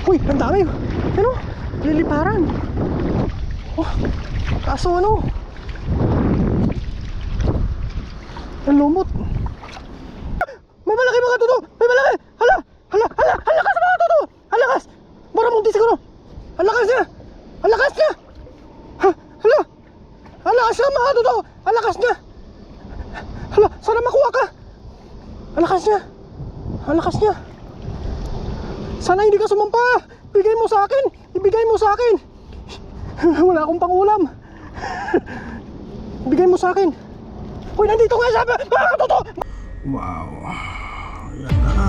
Uy, ang dami. Ano? Liliparan. Oh, kaso ano? Ang lumot. May malaki mga tuto. May malaki. Hala. Halakas mga tuto. Halakas. Maramunti siguro. Halakas niya. Halakas niya. Hala. Halakas niya mga tuto. Halakas niya. Hala, sana makuha ka. Halakas niya. Halakas niya. Sana hindi ka sumampa. Bigay mo sa akin. Ibigay mo sa akin. Wala akong pangulam. Ibigay mo sa akin. Uy, nandito nga sabi. Tuto. Wow. Yan na.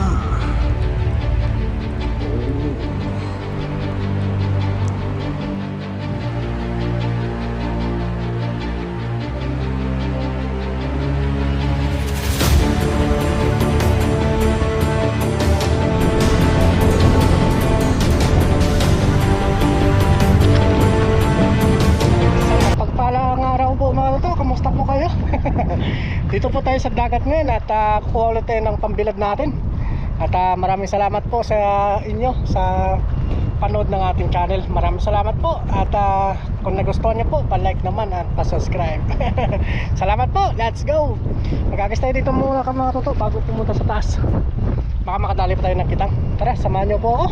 Kamusta po kayo? Dito po tayo sa dagat ngayon at kukuha ulit tayo ng pambilad natin. At maraming salamat po sa inyo sa panood ng ating channel. Maraming salamat po. At kung nagustuhan niyo po, pa-like naman at pa-subscribe. Salamat po. Let's go. Magagas tayo dito muna mga tuto bago pumunta sa taas. Baka makadali pa tayo ng kitang. Tara, samahan niyo po ako.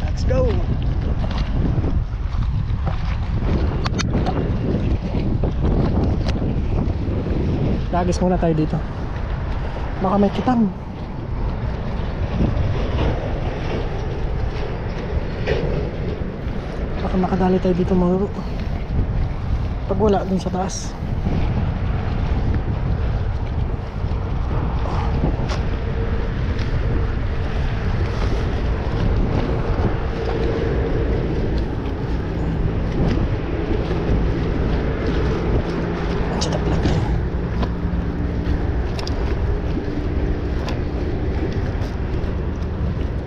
Let's go. Dagis muna tayo dito. Baka may kitang. Baka makadali tayo dito mga pag wala dun sa taas.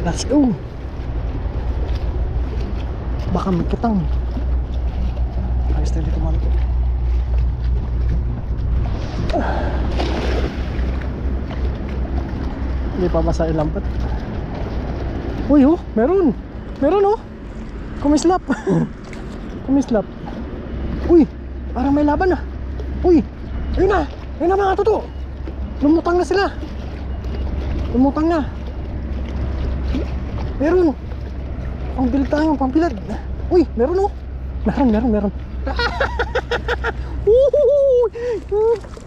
Let's go. Baka may kitang. Ayos tayo dito man. Hindi pa basa yung lampat. Uy oh, meron. Meron oh. Kumislap. Kumislap. Uy, parang may laban ah. Uy, ayun na. Ayun na mga tuto. Lumutang na sila. Lumutang na. Meron. Ang bilad tayo, pambilad. Uy, meron oh. Meron.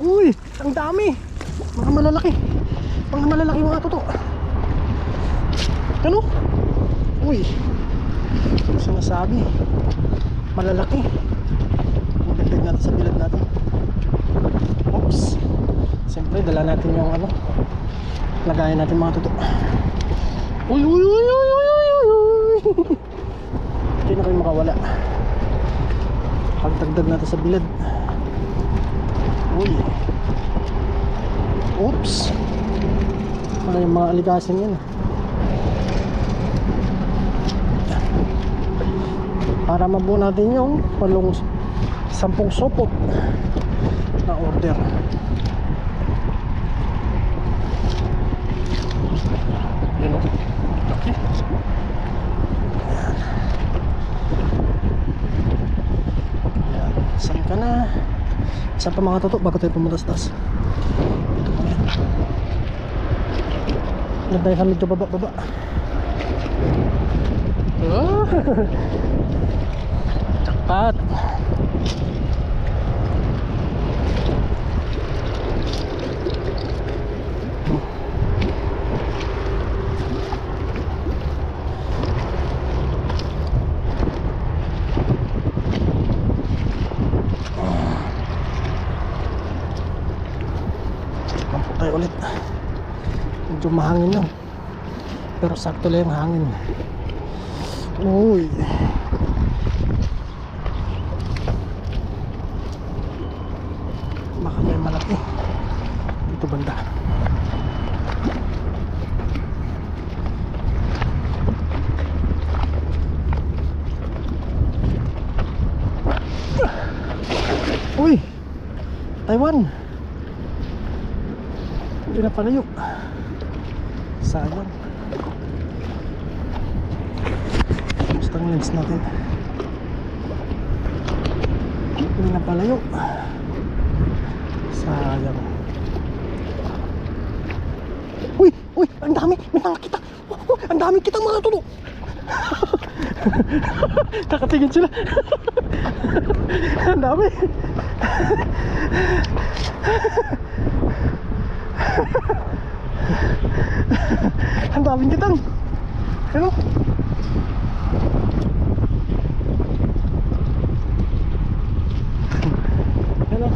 Uy, ang dami. Mga malalaki. Mga malalaki mga tuto. Ano? Uy, sinasabi malalaki. Magdagdag natin sa bilad natin. Oops. Siyempre, dala natin yung ano, lagayan natin mga tuto. Uy. Hindi na kayo makawala. Pagdagdag natin sa bilad. Uy. Oops. Para yung mga aligasin yan. Para mabuo natin yung palong 10 sopot na order. Yan o. Okay. Ayan. Saan ka na? Saan pa mga tuto bago tayo pumunta sa taas? Dito pa yan. Nagday sa medyo baba. Jackpot. Tayo ulit. Medyo mahangin lang, pero sakto lang yung hangin. Uy. Baka may malaki dito banda. Uy, Taiwan. Hindi na palayo. Sayang. Basta ang lens natin. Hindi na palayo. Sayang. Uy! Uy! Ang dami! May nakakita! Ang dami kitang mga tulo! Kakatingin sila. Ang dami. Ang daming kitang. Hello. Hello.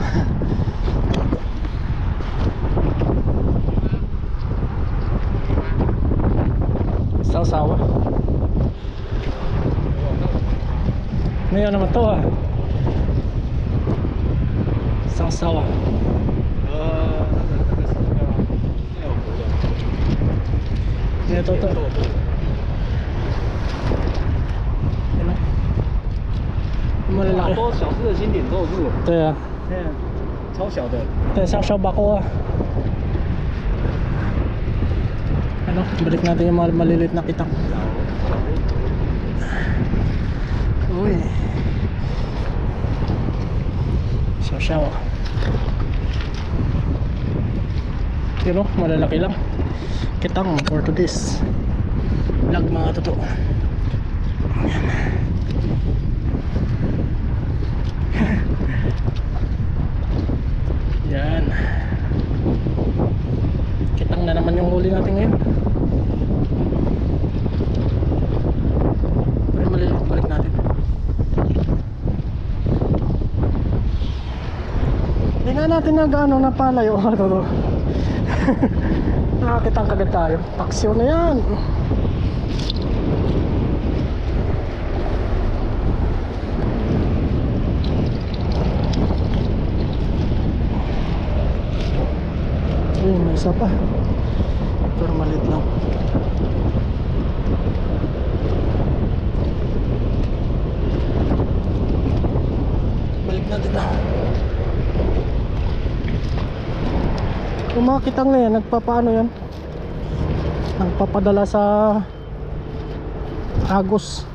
Sawa-sawa. Ngayon naman to ah. Sawa-sawa. Ito to. Ano? Malalaki. 多小只的新点豆树，对啊，超小的。对，小bako ah. Ano, balik natin yung mga maliliit na kitang. Uy. Siyaw. Yun o, malalaki lang. Kitang for today's vlog mga totoo. Yan. Kitang na naman yung huli natin ngayon. Pero maliliit, balik natin. Hindi nga natin nag-ano na palayo. Totoo. Nakakitang kagad tayo. Paksyo na yan. Ayun, may isa pa. Pero maliit lang. Balik natin na. Yung mga kitang na yan, nagpapaano yan? Nagpapadala sa Agos.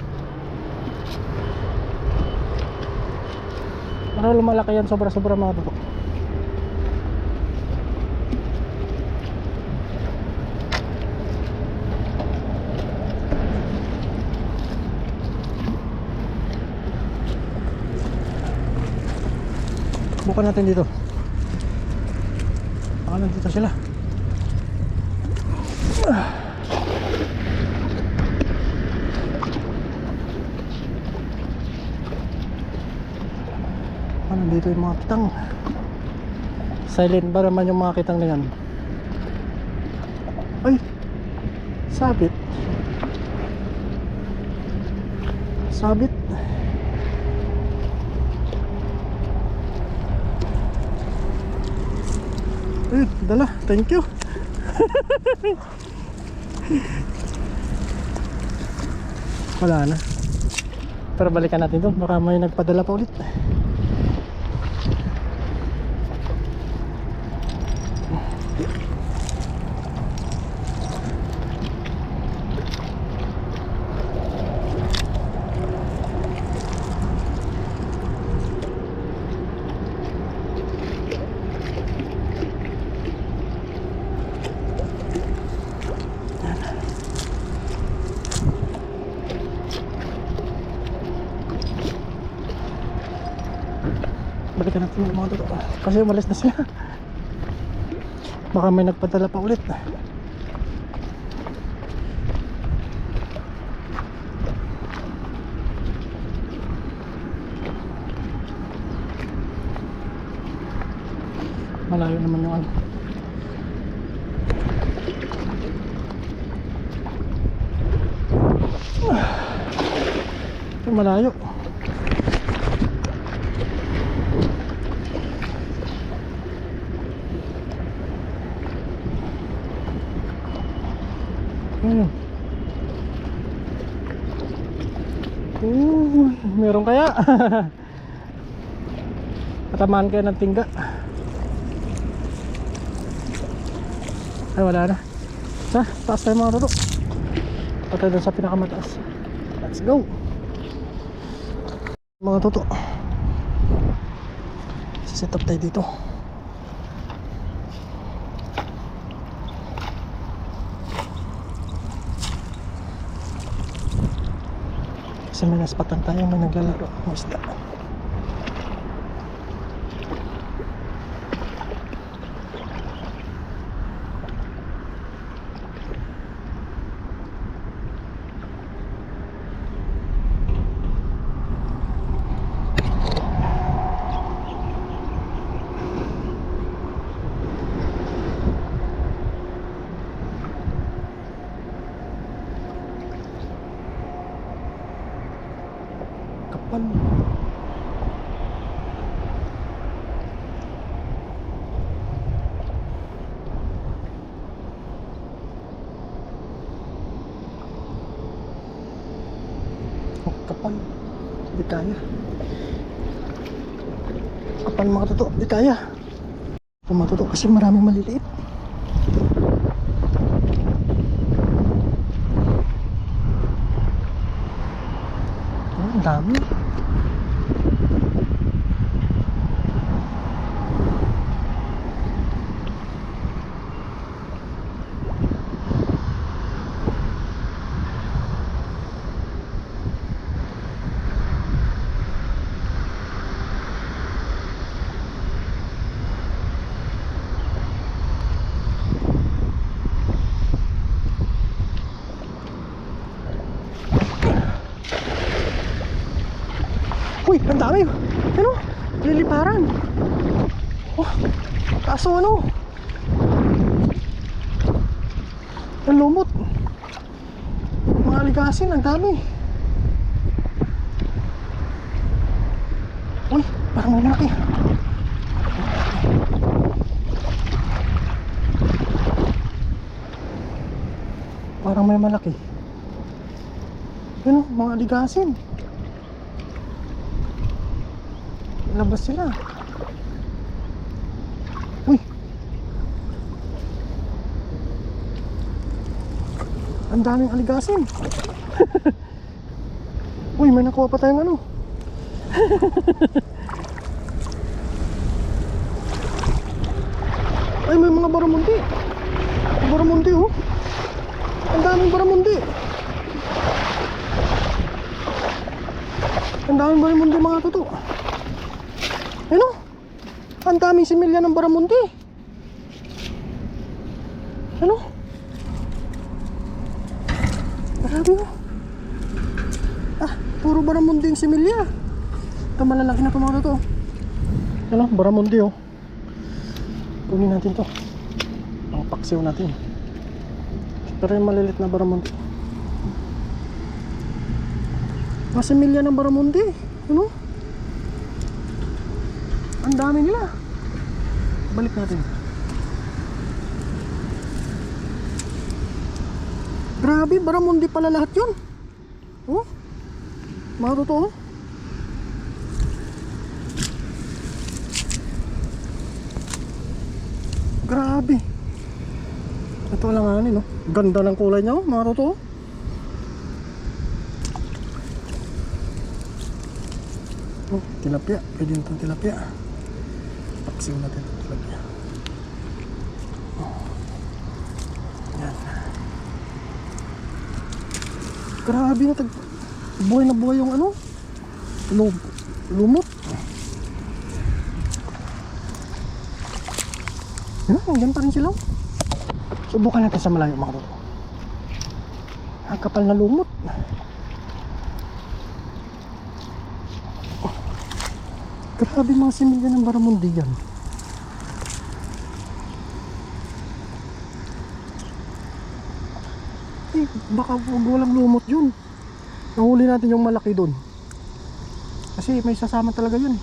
Pero lumalaki yan, sobra-sobra mga tuto. Bukan natin dito. Baka nandito sila. Nandito yung mga kitang. Silent ba naman yung mga kitang na yan? Ay! Sabit. Sabit. Ay, dala. Thank you. Wala na. Pero balikan natin doon. Baka may nagpadala pa ulit. Balikan natin yung mga totoo kasi umalis na sila. Baka may nagpadala pa ulit. Malayo naman yung ano. Ito malayo. Ayun. Meron kaya? Katamaan kaya ng tingga. Ay wala na. Sa taas tayo mga toto. Patay doon sa pinakamataas. Let's go. Mga toto. Set up tayo dito. Kasi may naspatan tayo, may naglalaro ng isda. Kapal. Oh, kapal. Di kaya. Kapal mga toto, di kaya. Mga toto kasi maraming maliliit. Ang dami. Uy, ang dami. Ano? Liliparan. Oh, kaso ano? Ang lumot. Mga aligasin, ang dami. Uy, parang may malaki. Parang may malaki. Ano, mga aligasin. Labas sila. Uy. Ang daming aligasin. Uy, may nakuha pa tayong ano. Ay, may mga baramundi. Baramundi, oh. Ang daming baramundi. Ang daming baramundi mga toto. Ano? Ang daming similya ng baramundi. Ano? Grabe mo. Ah, puro baramundi yung similya. Ito malalaki na ito mga toto. Ano? Baramundi oh. Kunin natin to. Ang paksiw natin. Pero yung malilit na baramundi. Mga similya ng baramundi. Ano? Ang dami nila. Balik natin. Grabe, baramundi pala lahat yun. Oh, mga totoo. Grabe. Ito lang ano, no? Ganda ng kulay niya, oh, mga totoo. Oh, tilapia. Pwede nyo itong tilapia. Paksiw natin itong tilapia. Oh. Yan. Grabe na buhay na buhay yung ano, lumot. Yan, hanggang pa rin sila. Subukan natin sa malayo mga toto. Ang kapal na lumot. Grabe mga similya ng baramundi yan. Eh, baka walang lumot yun. Nahuli natin yung malaki doon. Kasi may sasama talaga yun.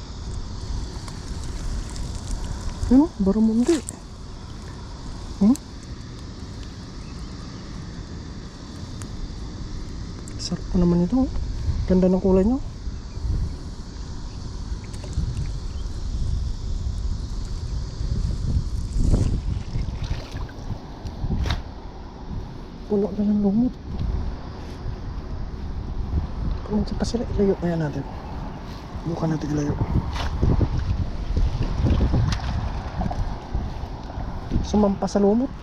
Yun, baramundi. Sarap po naman ito. Ganda ng kulay nyo. Puno na ng lumot. Medyo pa sila ilayo kaya natin. Bukan natin ilayo. Sumampa sa lumot.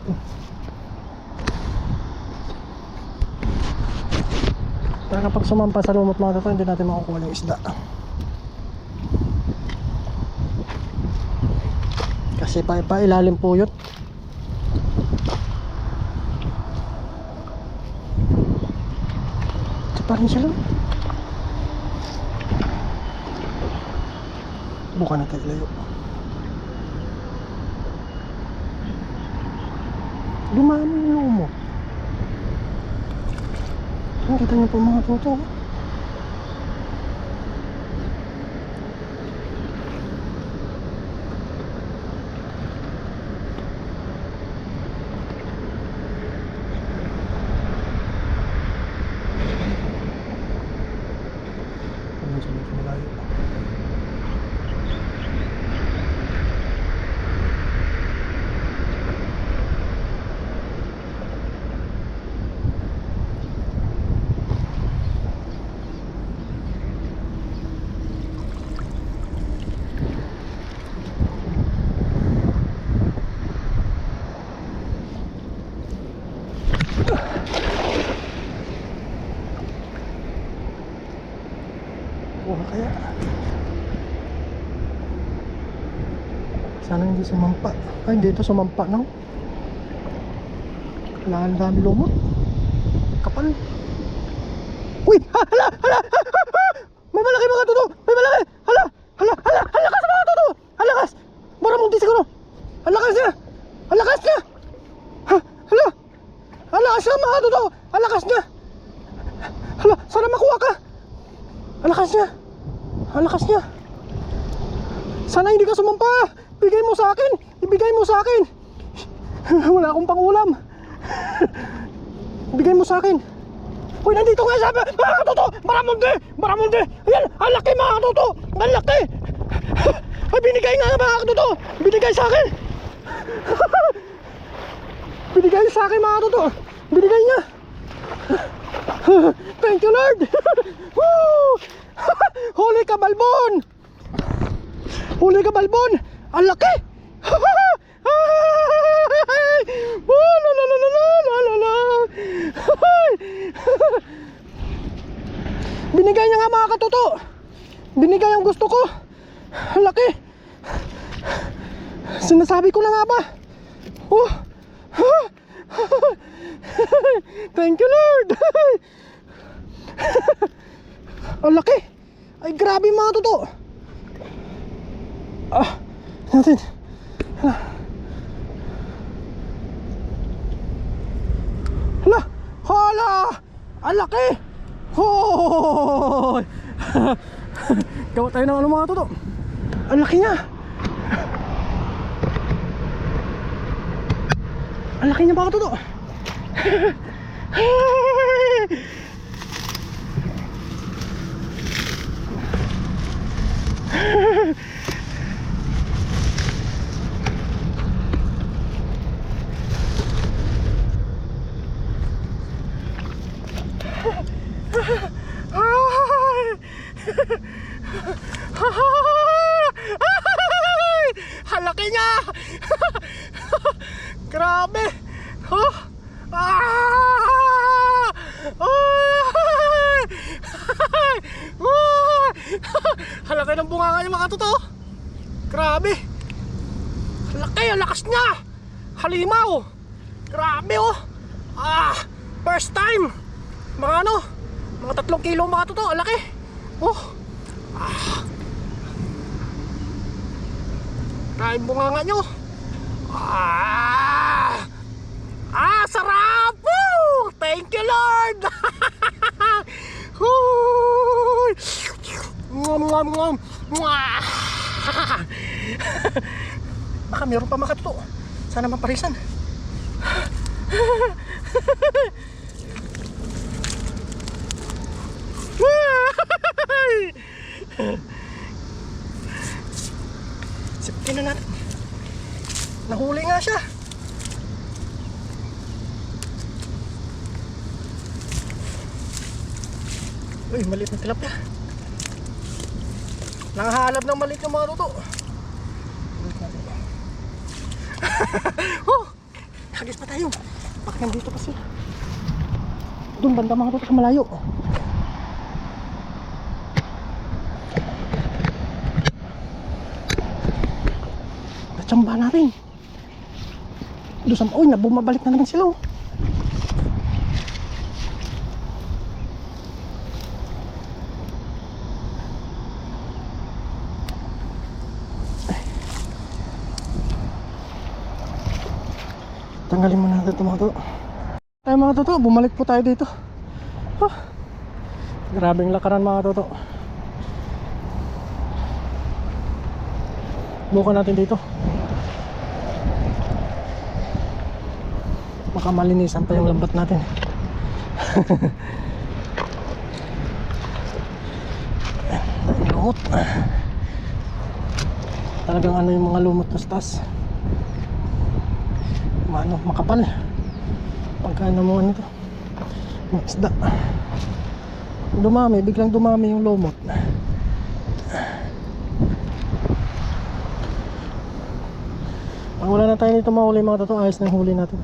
Pero kapag sumampa sa lumot mga toto, hindi natin makukuha yung isda. Kasi pa ilalim po yun. Ito pa rin sila. Bukan natin ilayo. Dumami yung lumot. Kita niyo po mga toto. Kaya sana hindi sumampa. Ay, hindi ito sumampa no? Ang dami lumot. Kapal. Uy! Hala! Hala! May malaki mga toto! May malaki! Hala! Hala! Hala! Ang lakas mga toto! Ang lakas! Maramunti siguro! Ang lakas niya! Ang lakas niya! Hala! Ang lakas niya mga toto! Ang lakas niya! Hala! Sana makuha ka! Ang lakas niya! Ang lakas niya! Sana hindi ka sumampa! Bigay mo sa akin! Ibigay mo sa akin! Wala akong pangulam! Bigay mo sa akin! Uy, nandito nga sabi! Mga katoto! Maramundi! Maramundi! Ayan! Ang laki mga katoto! Ang laki! Ay, binigay nga mga katoto! Binigay sa akin! Binigay sa akin mga katoto! Binigay niya! Thank you Lord! Woo! Huli ka balbon! Huli ka balbon! Ang laki! Binigay niya nga mga katoto! Binigay ang gusto ko! Ang laki! Sinasabi ko na nga ba? Oh! Thank you Lord! Ang laki! Ay grabe mga toto! Natin! Hala! Hala! Ang laki! Hoy! Gawa tayo ng ano mga toto! Ang laki niya! Ang laki niya mga toto! Halaki niya. Grabe. Oh. Halaki ng bunganga niya mga totoo. Grabe. Halaki, ang lakas niya. Halimaw. Grabe oh. First time. Mga ano, mga 3 kilo mga totoo. Ang laki. Oh. Kain bunganga nyo. Sarap! Woo! Thank you Lord! Baka meron pa mga katuto. Sana maparisan. Sipin na natin. Nahuli nga siya. Uy, maliit na tilapia. Nanghahalap ng maliit ng mga luto. Oh! Hagis pa tayo. Bakit nandito kasi? Doon banda mga luto sa malayo. Natsamba natin. Doon sa... Uy, bumabalik na naman sila. Tanggalin mo natin ito mga toto. Tayo mga toto, bumalik po tayo dito. Oh, grabing lakaran mga toto. Bukan natin dito. Baka malinisan pa yung lambat natin. Lumot. Talagang ano yung mga lumot na stas. Ano, makapal. Pagkaano mo ano ito, mga isda. Dumami, biglang dumami yung lumot. Pag wala na tayo nito mahuli mga toto, ayos na yung huli natin.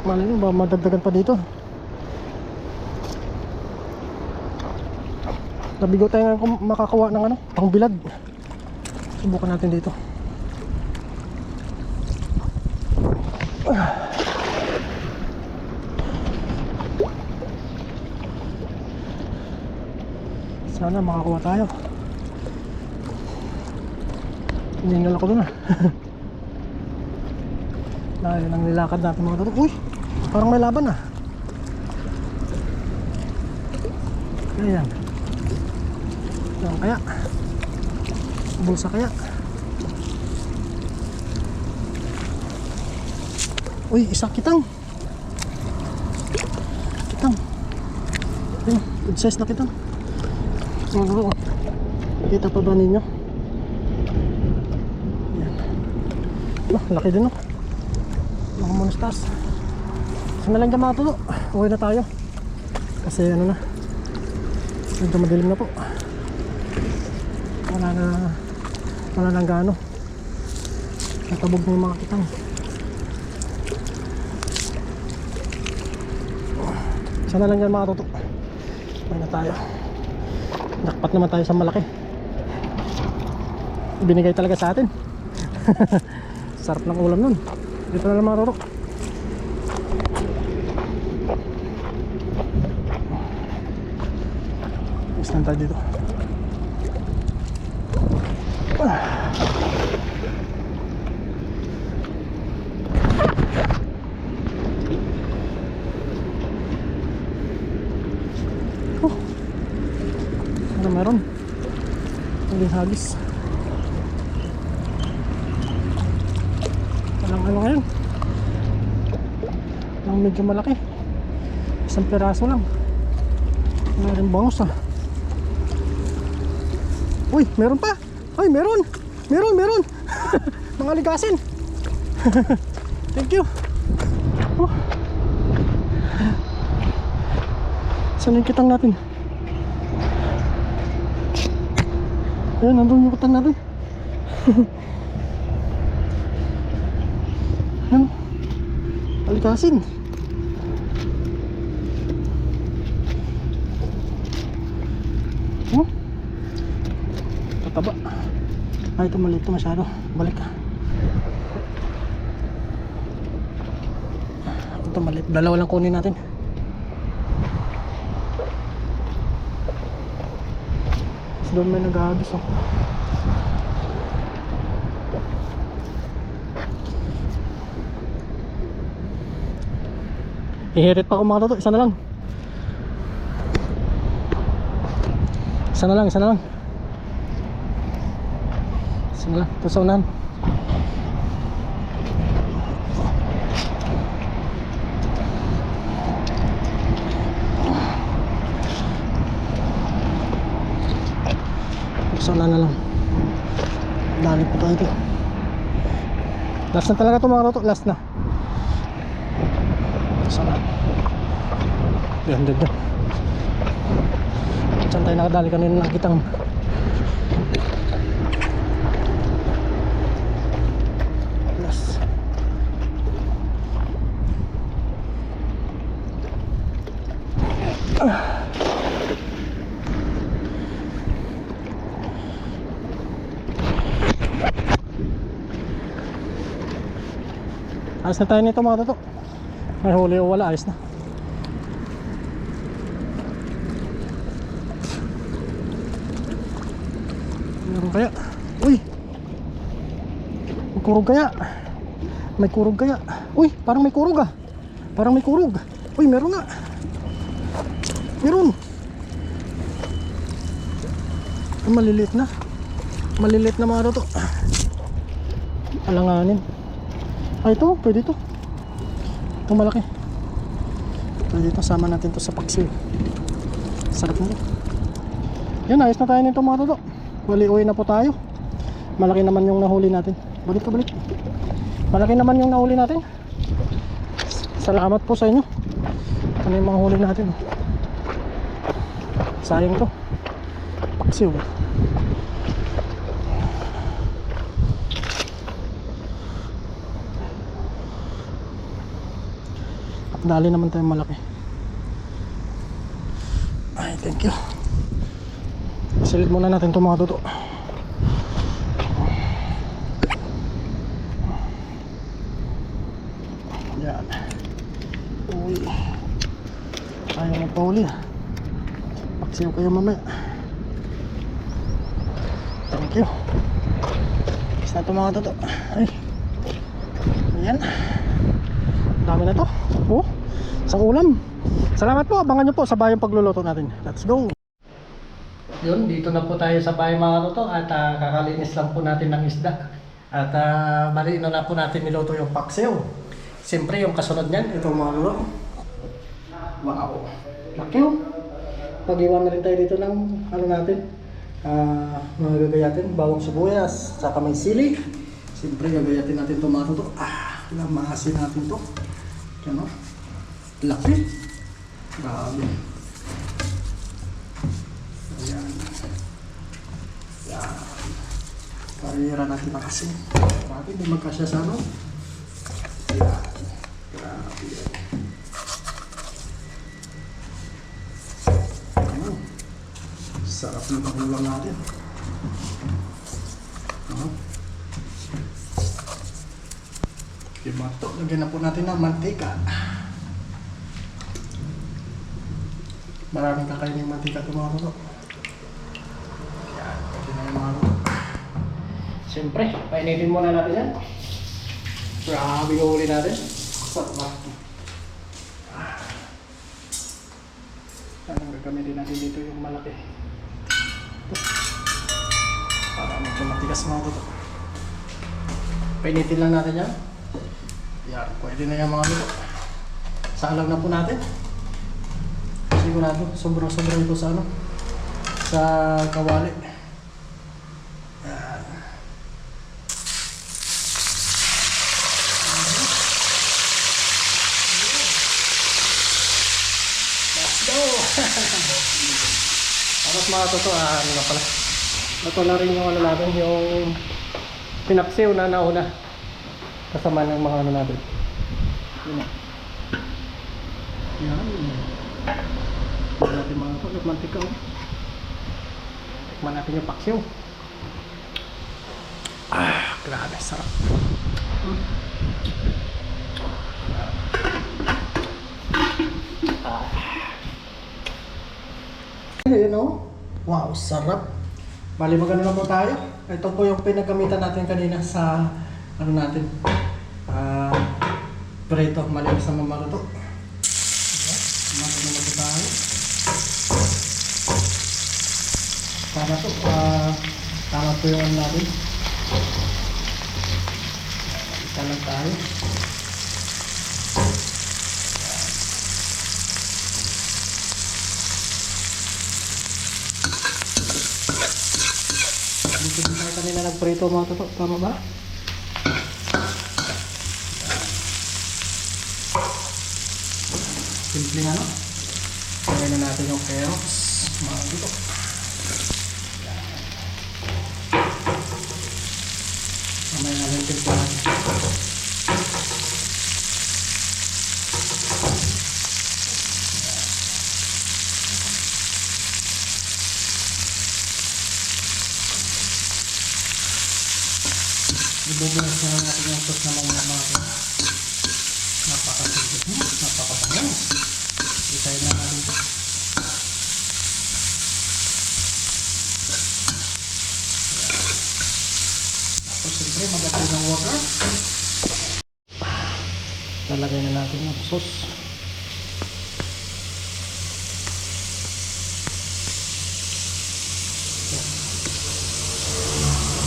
Malay nyo ba madagdagan pa dito. Nabigo tayo nga kung makakawa ng ano, pang bilad. Subukan natin dito. Sana makakuha tayo. Hiningal ako dun Dahil nang nilakad natin mga toto. Uy, parang may laban Ayan. Ayan kaya. Bulsa kaya. Uy, isa kitang. Ayan, good size na kitang. Kita pa ba ninyo? Ayan. Laki din mga monsters. Sana lang dyan mga tulo. Uwi na tayo. Kasi ano na, medyo madilim na po. Wala nang gaano. Natabog na yung mga kitang. Sana lang dyan mga tuto. Uwi na tayo. Nakpat naman tayo sa malaki. Binigay talaga sa atin. Sarap ng ulam nun. Dito na lang mga tuto. Gusto tayo dito. Ano meron? Hindi hagis. Walang ano ngayon. Walang medyo malaki. Isang piraso lang. Meron bangus Uy, meron pa. Ay, meron. Meron. Mga ligasin. Thank you. Saan yung kitang natin? Ayan, nandun yung kitang natin. Ayan. Ligasin. Tataba. Ay, ito maliit masyado. Balik ka. Ito maliit. Dalawa lang kunin natin. Tapos doon may nag-ahagis Ihirit pa ako mga toto. Isa na lang. Isa na lang. Isa na lang. Ito sa unahan. Sa unahan na lang. Dali po tayo ito. Last na talaga ito mga toto. Last na. Sa unahan. Yan. Saan tayo nakadali kanina nakitang yes. Ayos na tayo nito mga toto. May huli o wala, ayos na. Meron kaya? Uy! May kurog kaya? May kurog kaya? Uy! Parang may kurog ah! Parang may kurog! Uy! Meron nga! Meron! Ay, maliliit na. Maliliit na mga toto. Alanganin. Ay, ito, pwede ito. Ito malaki. Pwede ito, sama natin ito sa paksiw. Sarap nito. Yan, ayos na tayo nito mga toto. Uwi na po tayo. Malaki naman yung nahuli natin. Balik. Malaki naman yung nahuli natin. Salamat po sa inyo. Ano yung mga huli natin. Sayang to. Paksiw. Dali naman tayo malaki. Ay, thank you. Silid muna natin itong mga toto. Yan. Uy. Ayaw magpahuli. Paksiw kayo mamaya. Thank you. Isa na itong mga toto. Ay. Ayan. Dami na to. Oh, isang ulam. Salamat po, abangan nyo po sa bayang pagluluto natin. Let's go. Yun, dito na po tayo sa bayang mga toto. At kakalinis lang po natin ng isda. At marino na po natin niluto yung paksiw. Siyempre yung kasunod nyan, ito mga lolo. Wow, laki oh. Pag-iwan na rin tayo dito ng ano natin, mga gagayatin, bawang sibuyas, saka may sili. Siyempre gagayatin natin ito mga toto. Lamasin natin to. Yan o. Laki. Grabe. Ayan. Yan. Karira natin na kasi. Grabe, hindi magkasya sa ano. Yan. Grabe. Ayan. Sarap ng pangulang natin. Diba ito? Lagyan na po natin ng mantika. Maraming kakainin ng mantika ito mga luto. Yan, pwede na yung mga luto. Siyempre, painitin muna natin yan. Grabe yung huli natin. Sarap. Anong gagamitin natin dito yung malaki. Ito. Para medyo matigas mga luto. Painitin lang natin yan. Yan, pwede na yung mga luto. Salang na po natin. Sigurado, sobrang-sobrang ito sa ano, sa kawali. Yan. Let's go! Tapos mga toto, ano na pala. Ito na rin yung ano natin, yung pinaksiw na nauna. Kasama ng mga ano natin. Yan. Yan. Tikman natin mga ito. Mantika o. Tikman natin yung paksiw. Grabe. Sarap. Ayan o. Wow, sarap. Bali magano na po tayo. Ito po yung pinagkamitan natin kanina sa ano natin, preto, malinis na mamaluto. Magano na po tayo. Para to, tama po yung ano natin. Isa lang tayo. Dito tayo kanina nagprito mga toto, tama ba? Simpleng ano? Lagay na natin yung carrots. Mga dito. Mamaya natin timplahan. Ibubunas na natin yung sauce na mga napakasigit mo, napakabango. Isayin na natin ito. Tapos siyempre mag-apply ng water. Lalagay na natin yung sauce.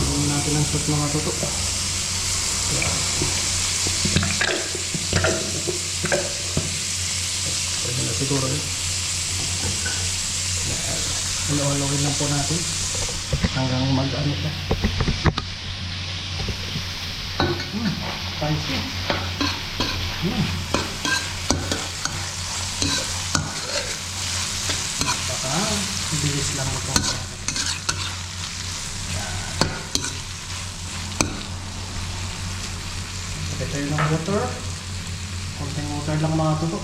Lalagyan natin ang sauce mga tuto. Pwede na siguro yun. Halo-halowin lang po natin hanggang mag-ano siya. Spicy. Baka bilis lang ito. Lagay tayo ng water. Konting water lang mga tuto.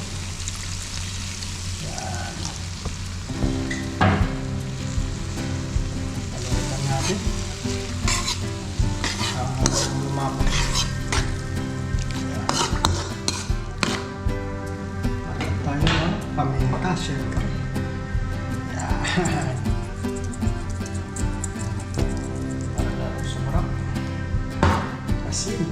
Yan. Halawin lang natin. Lumapot. Yan. Magandang tayo ng paminta, syempre. Yan. Para lalong sumarap. Asin.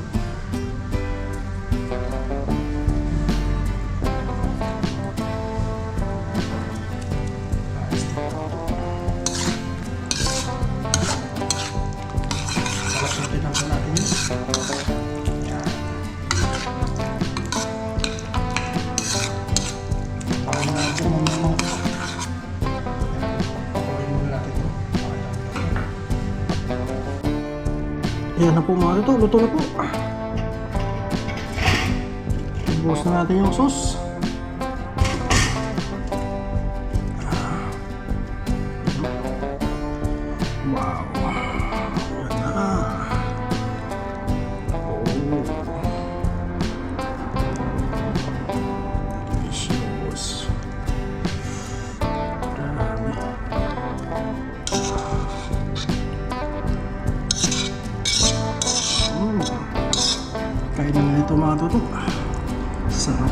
Ayan na po mga ito, luto na po. Ibuhos na natin yung sauce. Wow. Ayan na. Oh. Delicious. Grabe. Kain na ito mga tuto. Sarap.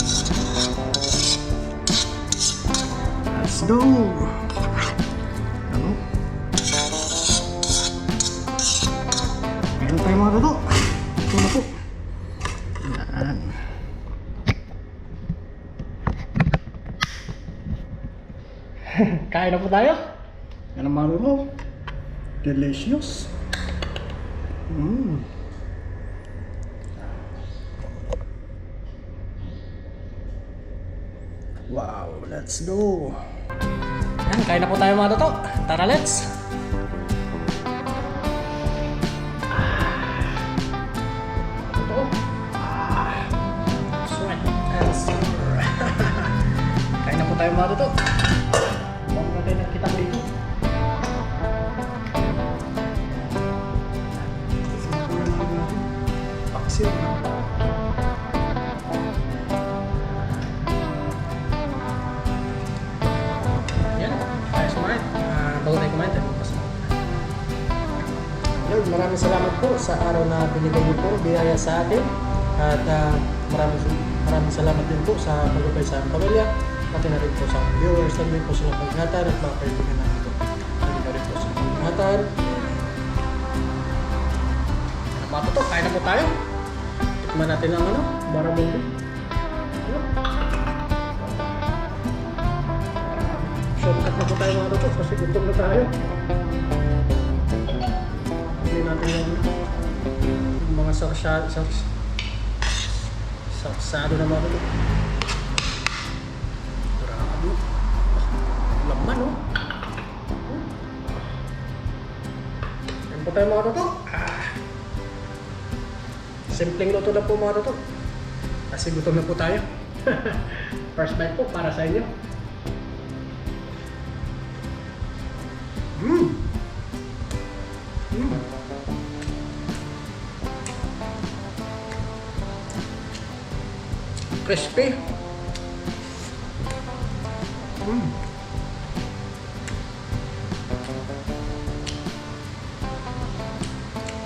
Let's go. Ano? Meron tayo mga tuto. Ito na po. Yan. Kain na po tayo. Yan ang mga tuto. Delicious. Wow, let's go. Yan, kain na po tayo mga toto. Tara, let's. Toto. Sweat and summer. Kain na po tayo mga toto. Huwag natin nakita dito. Paksiw na. Bago tayo kumain, tayo magpasok. Lord, maraming salamat po sa araw na binigay niyo po, biyaya sa atin. At maraming salamat din po sa pagkakay sa aming pamilya, pati na rin po sa aming viewers, na rin po sila pag-ingatan at mga kaibigan natin po. Pati na rin po sa pag-ingatan. Mga toto, kain na po tayo. Tikman natin ang barabundi. Shortcut na po tayo mga toto kasi gutom na tayo. Hindi natin yung mga sarsado na mga toto. Grabe. Laman oh. Yan po tayo mga toto. Simpleng luto na po mga toto. Kasi gutom na po tayo. First bite po para sa inyo. Mm. Mm. Crispy. Mm.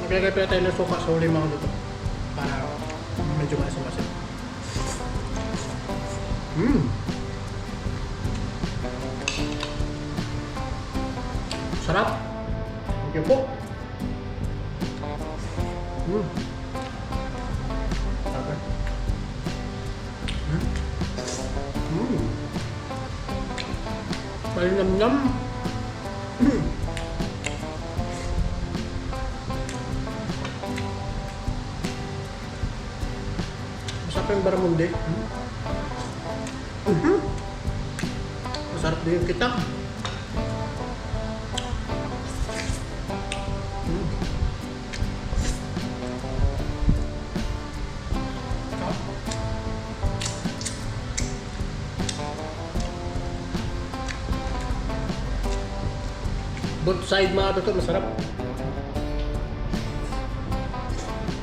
Naglagay pala tayo ng suka sa uli mga luto para medyo masim-masim. Mm. Sarap. Thank you po. Mm. Sarap. Mm. Mm. Malinamnam. Mm. Masarap yung baramundi. Mm-hmm. Masarap din yung kitang. Mm. Both side mga toto, masarap.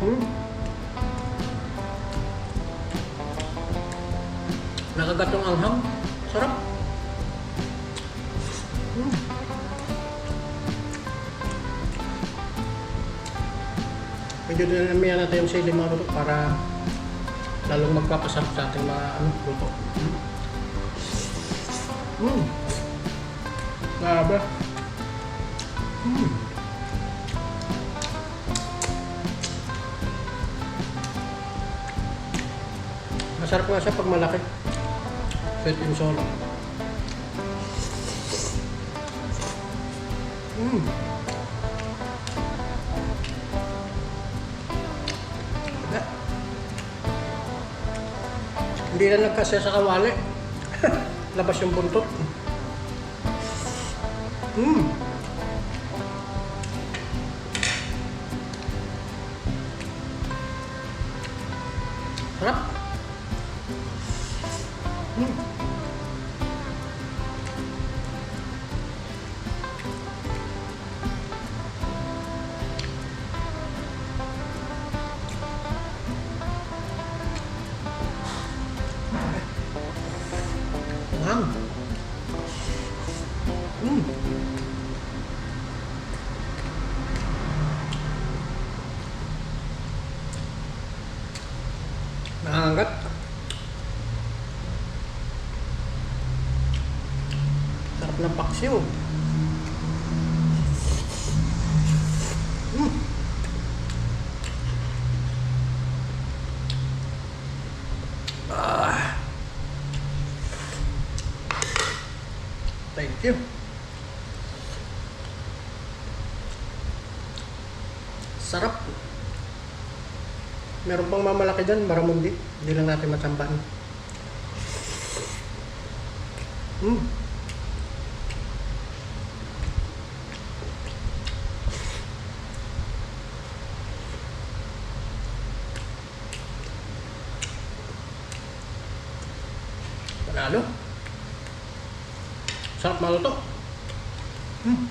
Mm. Nakagatong anghang. Sarap. Mm. Medyo dinamihan natin yung sili mga luto para lalong magpapasarap sa ating mga luto. Mm. Mm. Grabe. Mm. Masarap nga siya pag malaki. Sweet and sour. Mm. Hindi na nagkasya sa kawali. Labas yung buntot. Mm. Sarap. Mm. Wow. Mm. Nakakagat. Sarap ng paksiw. Mm. Ah. Thank you. Sarap. Meron pang mamalaki dyan, baramundi. Hindi lang natin matsambahan. Mm. Panalo. Sarap maluto. Mm.